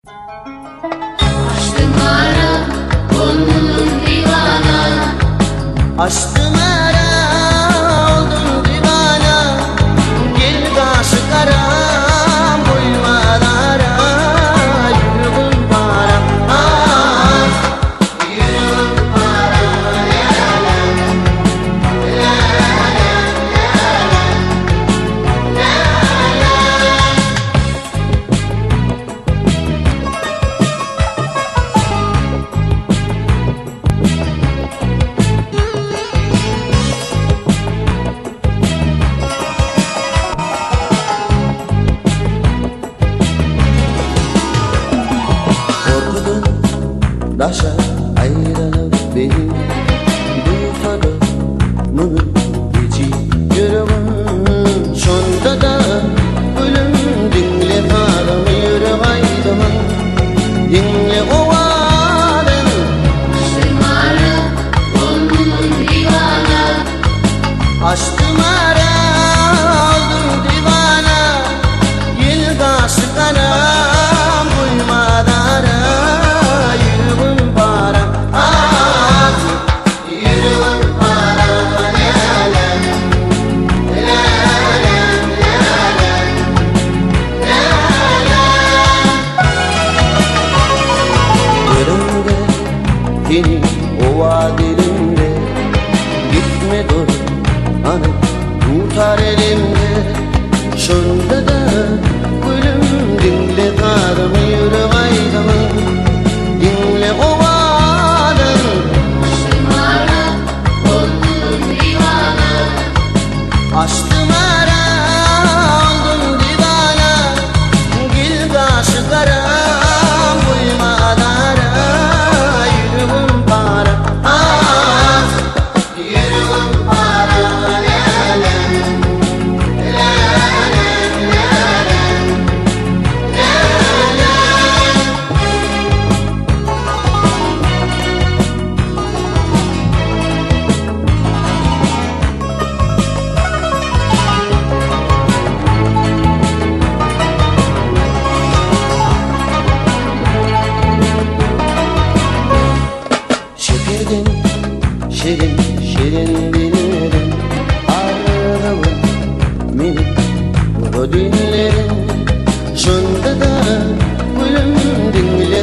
Açtım ara, gönlüm divana. Açtım ara, oldum divana. Gel karşı karam, uymadan ara. Yürü para, ah, yürü para. Korkudan taşa ayrılıp benim bu tadımın geçi yüreğim sonda da ölüm dinle paramı yürü aydımın dinle ovalın. Açtım ara, gönlüm divana. Açtım ara, oldum divana. Yel karşı karam, uymadan ara. Yürü para, ah, yürü para. Görümde yeni ova dilimde, gitme dur hanım tutar elimde. Şunda da gülüm dinle karımı yürü aydımı dinle ovalım. Açtım ara, gönlüm divana. Açtım ara, oldum divana. Gel karşı karam, uymadan ara. Yürü para, ah, yürü para. Şekerden şirin şirin dillerin ağrımın minik bu dinlerin şunda da gülüm dinle